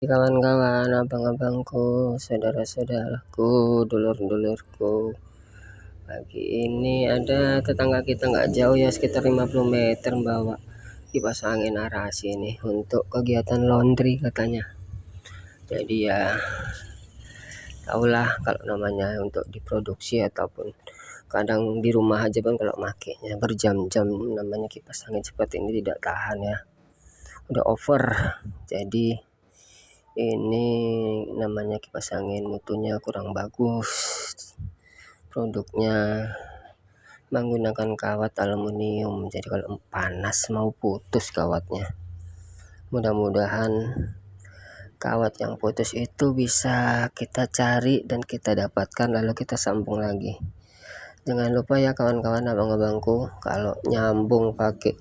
Kawan-kawan, abang-abangku, saudara-saudaraku, dulur-dulurku. Pagi ini ada tetangga kita nggak jauh ya, sekitar 50 meter, bawa kipas angin Arasi ini untuk kegiatan laundry katanya. Jadi ya tahulah kalau namanya untuk diproduksi ataupun kadang di rumah aja pun kalau makainya berjam-jam, namanya kipas angin seperti ini tidak tahan ya, udah over. Jadi ini namanya kipas angin mutunya kurang bagus, produknya menggunakan kawat aluminium, jadi kalau panas mau putus kawatnya. Mudah-mudahan kawat yang putus itu bisa kita cari dan kita dapatkan, lalu kita sambung lagi. Jangan lupa ya kawan-kawan, abang-abangku, kalau nyambung pakai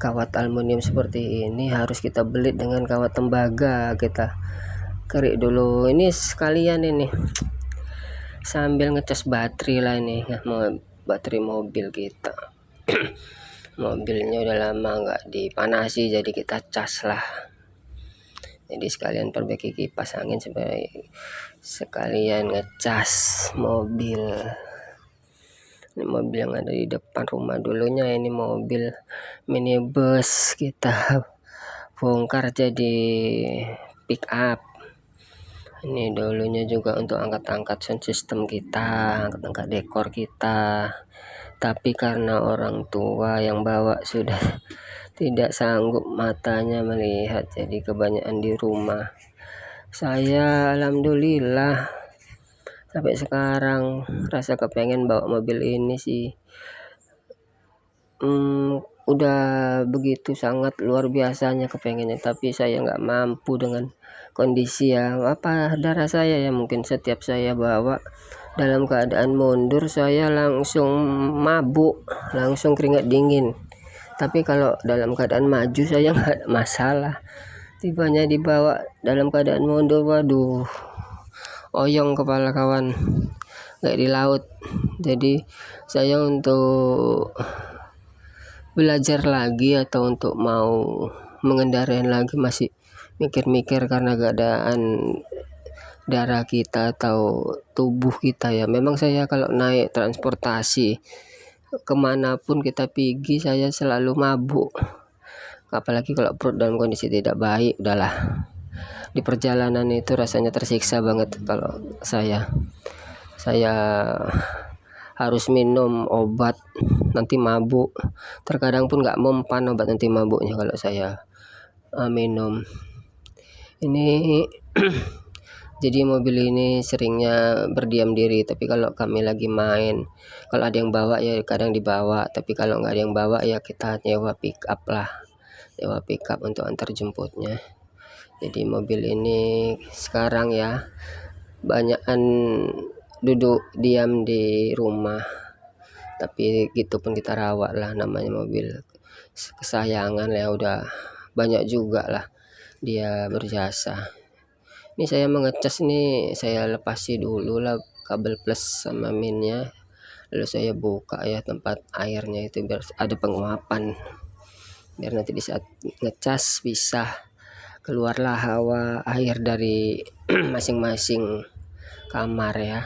kawat aluminium seperti ini harus kita belit dengan kawat tembaga. Kita kerik dulu ini sekalian, ini sambil ngecas baterai lah ini ya, baterai mobil kita. Mobilnya udah lama nggak dipanasi, jadi kita cas lah. Jadi sekalian perbaiki kipas angin supaya sekalian ngecas mobil. Ini mobil yang ada di depan rumah dulunya, ini mobil minibus kita bongkar jadi pick up. Ini dulunya juga untuk angkat-angkat sound system kita, angkat-angkat dekor kita. Tapi karena orang tua yang bawa sudah tidak sanggup matanya melihat, jadi kebanyakan di rumah. Saya alhamdulillah sampai sekarang rasa kepengen bawa mobil ini sih. Udah begitu sangat luar biasanya kepengennya, tapi saya nggak mampu dengan kondisi ya apa darah saya ya, mungkin setiap saya bawa dalam keadaan mundur saya langsung mabuk, langsung keringat dingin. Tapi kalau dalam keadaan maju saya nggak ada masalah. Tibanya dibawa dalam keadaan mundur, waduh, oyong kepala kawan, nggak di laut. Jadi saya untuk belajar lagi atau untuk mau mengendarai lagi masih mikir-mikir karena keadaan darah kita atau tubuh kita ya. Memang saya kalau naik transportasi kemanapun kita pergi saya selalu mabuk, apalagi kalau perut dalam kondisi tidak baik, udahlah. Di perjalanan itu rasanya tersiksa banget kalau saya harus minum obat nanti mabuk. Terkadang pun nggak mempan obat nanti mabuknya kalau saya minum ini. Jadi mobil ini seringnya berdiam diri, tapi kalau kami lagi main, kalau ada yang bawa ya kadang dibawa, tapi kalau nggak ada yang bawa ya kita nyewa pick up lah, nyewa pick up untuk antar jemputnya. Jadi mobil ini sekarang ya banyakan duduk diam di rumah, tapi gitu pun kita rawat lah, namanya mobil kesayangan ya, udah banyak juga lah dia berjasa. Ini saya mengecas nih, saya lepasi dulu lah kabel plus sama minnya, lalu saya buka ya tempat airnya itu biar ada penguapan, biar nanti di saat ngecas bisa keluarlah hawa air dari masing-masing kamar ya.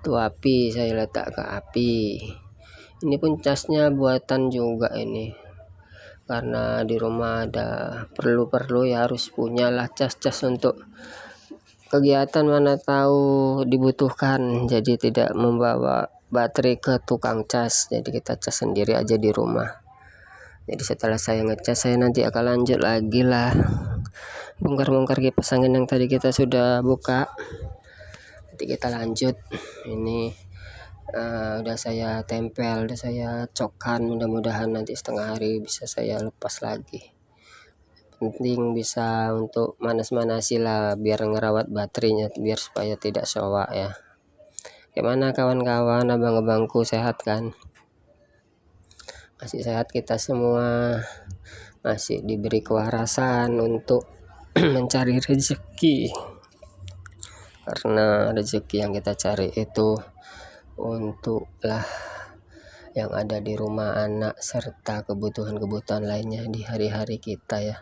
Itu api saya letak ke api. Ini pun casnya buatan juga ini, karena di rumah ada perlu ya harus punyalah cas-cas untuk kegiatan mana tahu dibutuhkan, jadi tidak membawa baterai ke tukang cas, jadi kita cas sendiri aja di rumah. Jadi setelah saya ngecas saya nanti akan lanjut lagi lah bongkar-bongkar kipas angin yang tadi kita sudah buka. Nanti kita lanjut. Ini udah saya tempel, udah saya cokkan, mudah-mudahan nanti setengah hari bisa saya lepas lagi. Penting bisa untuk manas-manasi lah biar ngerawat baterainya, biar supaya tidak soak ya. Gimana kawan-kawan, abang-abangku, sehat kan? Masih sehat kita semua, masih diberi kewarasan untuk mencari rezeki, karena rezeki yang kita cari itu untuklah yang ada di rumah anak serta kebutuhan-kebutuhan lainnya di hari-hari kita ya.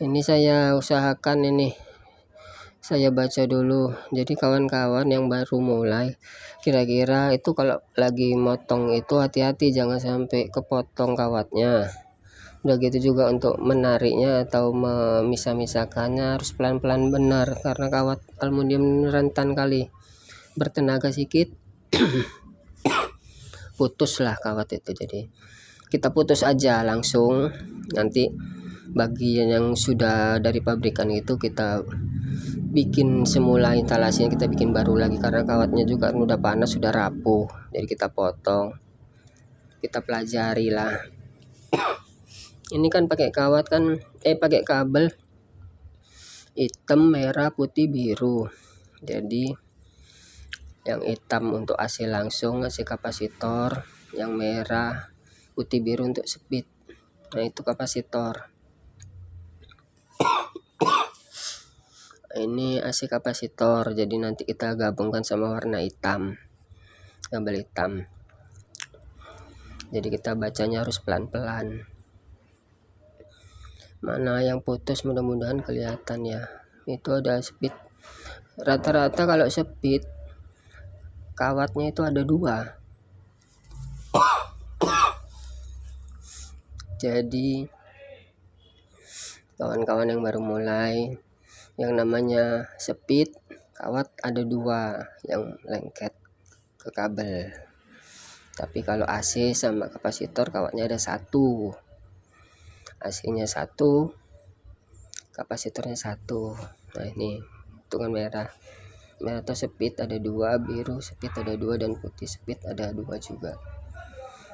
Ini saya usahakan ini saya baca dulu. Jadi kawan-kawan yang baru mulai, kira-kira itu kalau lagi motong itu hati-hati jangan sampai kepotong kawatnya. Udah gitu juga untuk menariknya atau memisah-misahkannya harus pelan-pelan benar, karena kawat aluminium rentan kali, bertenaga sedikit putuslah kawat itu. Jadi kita putus aja langsung, nanti bagian yang sudah dari pabrikan itu kita bikin semula instalasinya, kita bikin baru lagi karena kawatnya juga udah panas, sudah rapuh. Jadi kita potong, kita pelajari lah. Ini kan pakai kawat kan, pakai kabel hitam, merah, putih, biru. Jadi yang hitam untuk AC langsung, AC kapasitor, yang merah, putih, biru untuk speed. Nah itu kapasitor. Ini AC kapasitor, jadi nanti kita gabungkan sama warna hitam, kabel hitam. Jadi kita bacanya harus pelan-pelan. Mana yang putus, mudah-mudahan kelihatan ya. Itu ada speed. Rata-rata kalau speed kawatnya itu ada 2. Jadi kawan-kawan yang baru mulai, yang namanya speed kawat ada 2 yang lengket ke kabel. Tapi kalau AC sama kapasitor kawatnya ada 1. AC-nya 1, kapasitornya 1. Nah ini hitungan merah atau speed ada 2, biru speed ada 2, dan putih speed ada 2 juga.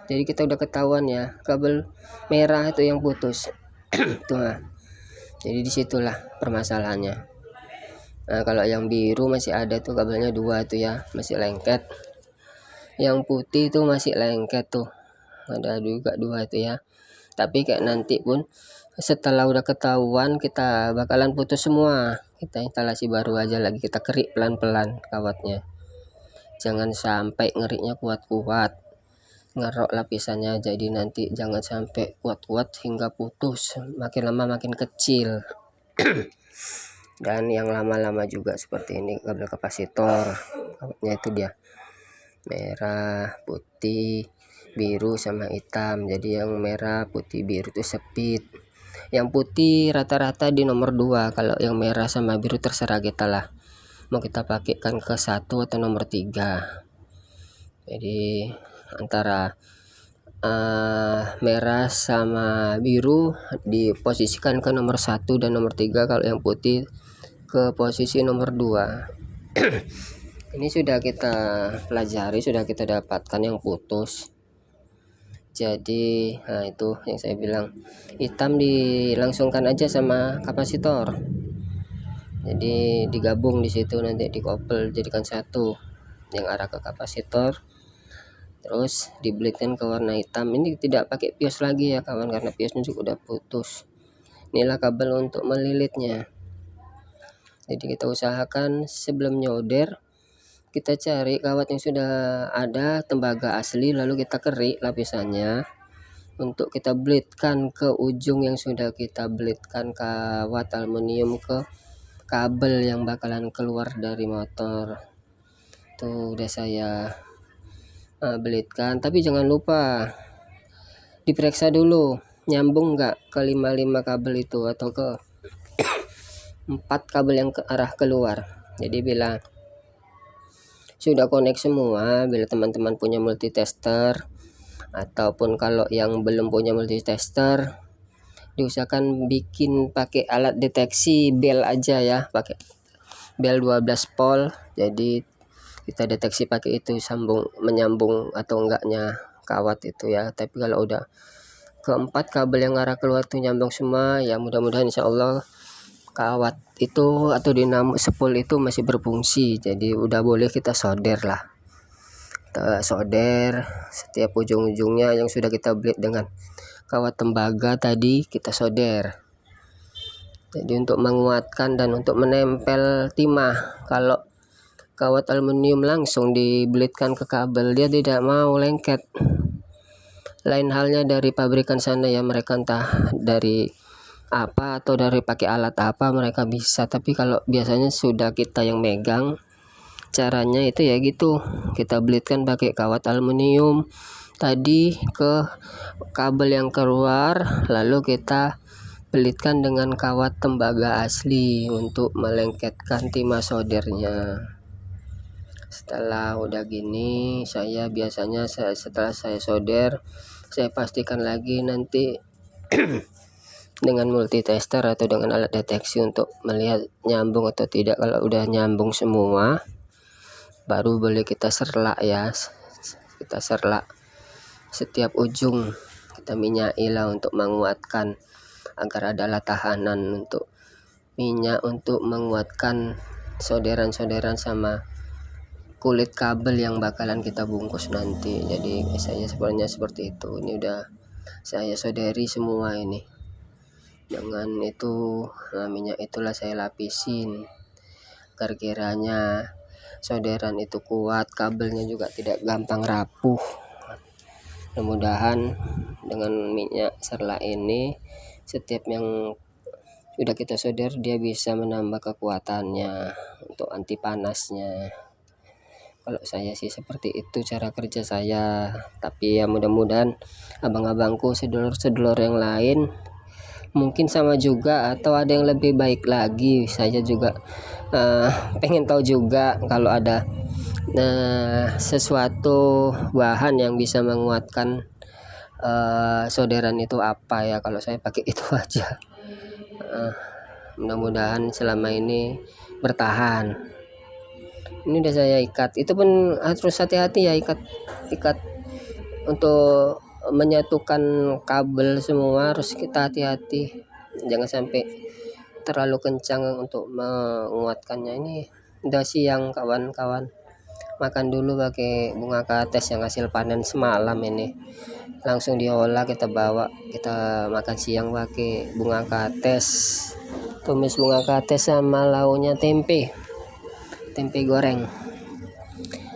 Jadi kita udah ketahuan ya, kabel merah itu yang putus. Tuh nah. Jadi disitulah permasalahannya. Nah kalau yang biru masih ada tuh kabelnya 2 tuh ya, masih lengket. Yang putih tuh masih lengket tuh, ada juga 2 itu ya. Tapi kayak nanti pun setelah udah ketahuan kita bakalan putus semua, kita instalasi baru aja lagi, kita kerik pelan-pelan kawatnya. Jangan sampai ngeriknya kuat-kuat, ngerok lapisannya, jadi nanti jangan sampai kuat-kuat hingga putus, makin lama makin kecil. Dan yang lama-lama juga seperti ini kabel kapasitor, kawatnya itu dia merah, putih, biru sama hitam. Jadi yang merah, putih, biru itu speed. Yang putih rata-rata di nomor 2. Kalau yang merah sama biru terserah kita lah, mau kita pakaikan ke 1 atau nomor 3. Jadi antara merah sama biru diposisikan ke nomor 1 dan nomor 3. Kalau yang putih ke posisi nomor 2. Ini sudah kita pelajari, sudah kita dapatkan yang putus. Jadi nah itu yang saya bilang, hitam dilangsungkan aja sama kapasitor. Jadi digabung di situ, nanti dikopel jadikan 1 yang arah ke kapasitor, terus dibelitkan ke warna hitam. Ini tidak pakai pios lagi ya kawan, karena piosnya juga udah putus. Inilah kabel untuk melilitnya. Jadi kita usahakan sebelum nyoder kita cari kawat yang sudah ada tembaga asli, lalu kita kerik lapisannya untuk kita belitkan ke ujung yang sudah kita belitkan kawat aluminium ke kabel yang bakalan keluar dari motor. Tuh udah saya belitkan, tapi jangan lupa diperiksa dulu nyambung nggak ke 5 kabel itu atau ke 4 kabel yang ke arah keluar. Jadi bila sudah connect semua, bila teman-teman punya multitester, ataupun kalau yang belum punya multitester, diusahakan bikin pakai alat deteksi bel aja ya, pakai bel 12 volt. Jadi kita deteksi pakai itu menyambung atau enggaknya kawat itu ya. Tapi kalau udah keempat kabel yang arah keluar tuh nyambung semua ya, mudah-mudahan insya Allah kawat itu atau dinamo spool itu masih berfungsi. Jadi udah boleh kita solder lah, kita solder setiap ujung-ujungnya yang sudah kita belit dengan kawat tembaga tadi, kita solder. Jadi untuk menguatkan dan untuk menempel timah, kalau kawat aluminium langsung dibelitkan ke kabel dia tidak mau lengket. Lain halnya dari pabrikan sana ya, mereka entah dari apa atau dari pakai alat apa mereka bisa, tapi kalau biasanya sudah kita yang megang, caranya itu ya gitu, kita belitkan pakai kawat aluminium tadi ke kabel yang keluar, lalu kita belitkan dengan kawat tembaga asli untuk melengketkan timah soldernya. Setelah udah gini, saya biasanya setelah saya solder, saya pastikan lagi nanti dengan multitester atau dengan alat deteksi untuk melihat nyambung atau tidak. Kalau udah nyambung semua, baru boleh kita serlak ya, kita serlak setiap ujung, kita minyaki lah untuk menguatkan agar adalah tahanan untuk minyak untuk menguatkan solderan-solderan sama kulit kabel yang bakalan kita bungkus nanti. Jadi saya sebenarnya seperti itu. Ini udah saya solderi semua ini dengan itu. Nah, minyak itulah saya lapisin agar kiranya solderan itu kuat, kabelnya juga tidak gampang rapuh. Mudah-mudahan dengan minyak serla ini, setiap yang sudah kita solder dia bisa menambah kekuatannya untuk anti panasnya. Kalau saya sih seperti itu cara kerja saya, tapi ya mudah-mudahan abang-abangku, sedulur-sedulur yang lain mungkin sama juga atau ada yang lebih baik lagi. Saya juga pengen tahu juga kalau ada sesuatu bahan yang bisa menguatkan solderan itu apa ya. Kalau saya pakai itu aja. Mudah-mudahan selama ini bertahan. Ini udah saya ikat, itu pun harus hati-hati ya, ikat untuk menyatukan kabel semua harus kita hati-hati, jangan sampai terlalu kencang untuk menguatkannya. Ini udah siang kawan-kawan, makan dulu pakai bunga kates yang hasil panen semalam ini, langsung diolah kita bawa, kita makan siang pakai bunga kates, tumis bunga kates sama launya tempe goreng.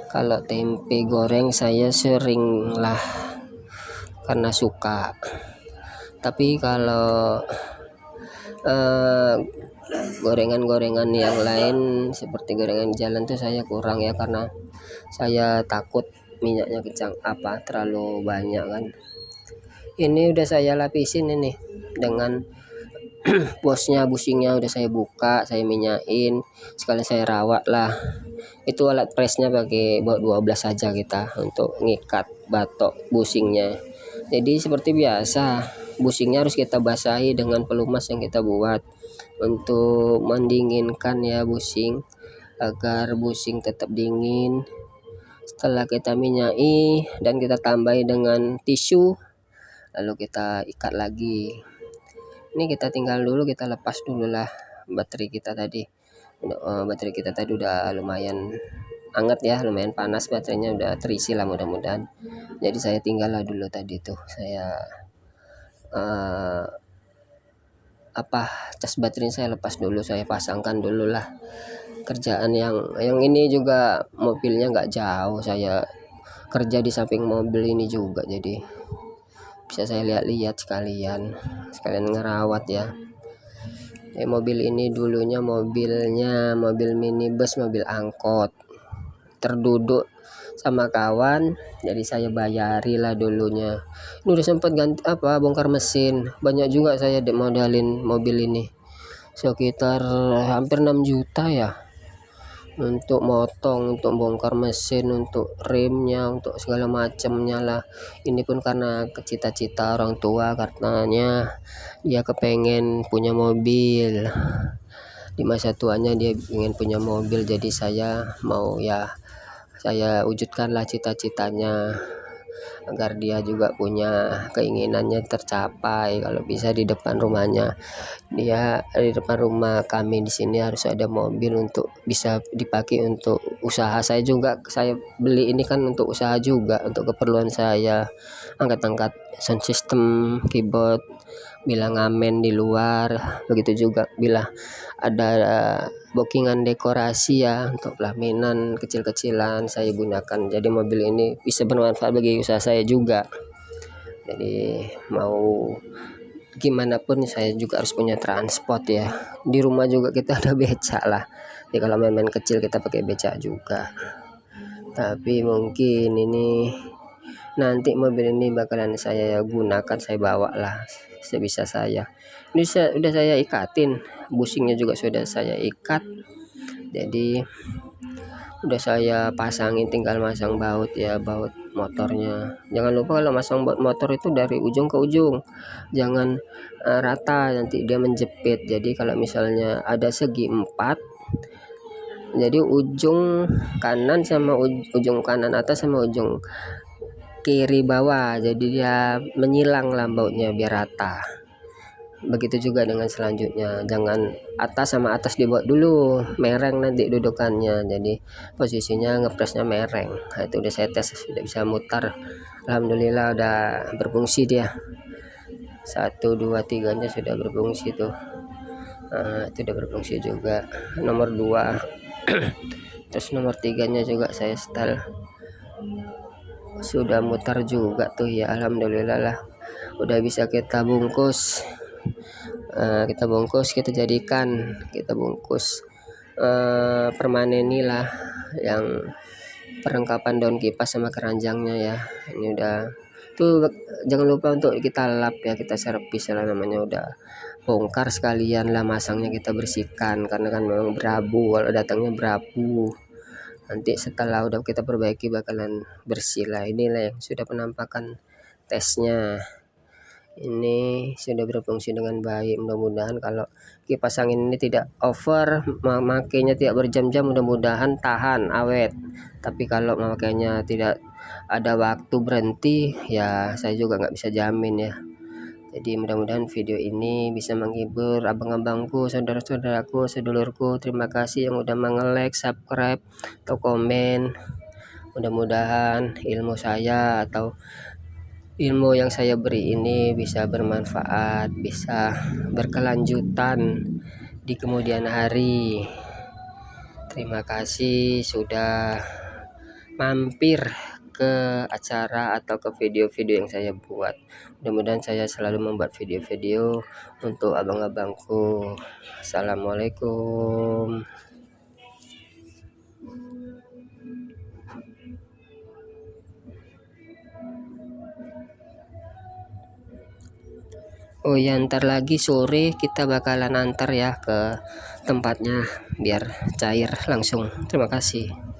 Kalau tempe goreng saya sering lah karena suka, tapi kalau gorengan-gorengan yang lain seperti gorengan jalan tuh saya kurang ya, karena saya takut minyaknya terlalu banyak kan. Ini udah saya lapisin ini dengan bosnya, busingnya udah saya buka, saya minyakin, sekali saya rawat lah. Itu alat presnya pakai 12 saja kita untuk ngikat batok busingnya. Jadi seperti biasa, busingnya harus kita basahi dengan pelumas yang kita buat untuk mendinginkan ya busing, agar busing tetap dingin. Setelah kita minyaki dan kita tambahi dengan tisu, lalu kita ikat lagi. Ini kita tinggal dulu, kita lepas dulu lah baterai kita tadi. Baterai kita tadi udah lumayan hangat ya, lumayan panas, baterainya udah terisi lah mudah-mudahan. Jadi saya tinggal lah dulu tadi tuh, saya cas baterai saya lepas dulu, saya pasangkan dulu lah. Kerjaan yang ini juga mobilnya nggak jauh, saya kerja di samping mobil ini juga, jadi bisa saya lihat-lihat sekalian ngerawat ya. Mobil ini dulunya mobil minibus, mobil angkot, terduduk sama kawan, jadi saya bayari lah dulunya. Ini udah sempat ganti bongkar mesin, banyak juga saya modalin mobil ini, sekitar hampir 6 juta ya, untuk motong, untuk bongkar mesin, untuk remnya, untuk segala macamnya lah. Ini pun karena cita-cita orang tua, katanya dia kepengen punya mobil di masa tuanya, dia ingin punya mobil, jadi saya mau ya, saya wujudkan lah cita-citanya agar dia juga punya keinginannya tercapai. Kalau bisa di depan rumahnya dia, di depan rumah kami di sini harus ada mobil untuk bisa dipakai untuk usaha saya juga. Saya beli ini kan untuk usaha juga, untuk keperluan saya, angkat-angkat sound system, keyboard, bila ngamen di luar, begitu juga bila ada bookingan dekorasi ya, untuk pelaminan kecil-kecilan saya gunakan. Jadi mobil ini bisa bermanfaat bagi usaha saya juga. Jadi mau gimana pun saya juga harus punya transport ya. Di rumah juga kita ada becak lah. Jadi kalau main-main kecil kita pakai becak juga. Tapi mungkin ini nanti mobil ini bakalan saya gunakan, saya bawa lah sebisa saya. Ini udah saya ikatin, bushingnya juga sudah saya ikat. Jadi udah saya pasangin, tinggal masang baut ya, baut motornya. Jangan lupa kalau masang baut motor itu dari ujung ke ujung, jangan rata, nanti dia menjepit. Jadi kalau misalnya ada segi 4, jadi ujung kanan sama ujung kanan atas sama ujung kiri bawah, jadi dia menyilang lah bautnya biar rata. Begitu juga dengan selanjutnya, jangan atas sama atas dibuat dulu, mereng nanti dudukannya. Jadi posisinya ngepresnya mereng. Nah, itu udah saya tes, sudah bisa mutar. Alhamdulillah udah berfungsi dia. 1 2 3 nya sudah berfungsi tuh. Itu udah berfungsi juga. Nomor 2 terus nomor 3 nya juga saya setel, sudah mutar juga tuh ya. Alhamdulillah lah, udah bisa kita bungkus. Kita jadikan, kita bungkus permanen lah yang perlengkapan daun kipas sama keranjangnya ya. Ini udah tuh, jangan lupa untuk kita lap ya, kita servis lah, namanya udah bongkar sekalian lah masangnya kita bersihkan, karena kan memang berabu, kalau datangnya berabu. Nanti setelah udah kita perbaiki bakalan bersih lah. Inilah yang sudah penampakan tesnya. Ini sudah berfungsi dengan baik. Mudah-mudahan kalau kipas angin ini tidak over, memakainya tidak berjam-jam, mudah-mudahan tahan awet. Tapi kalau memakainya tidak ada waktu berhenti ya, saya juga nggak bisa jamin ya. Jadi mudah-mudahan video ini bisa menghibur abang-abangku, saudara-saudaraku, sedulurku. Terima kasih yang udah like, subscribe, atau komen. Mudah-mudahan ilmu saya atau ilmu yang saya beri ini bisa bermanfaat, bisa berkelanjutan di kemudian hari. Terima kasih sudah mampir ke acara atau ke video-video yang saya buat. Mudah-mudahan saya selalu membuat video-video untuk abang-abangku. Assalamualaikum. Oh ya, ntar lagi sore kita bakalan antar ya ke tempatnya biar cair langsung. Terima kasih.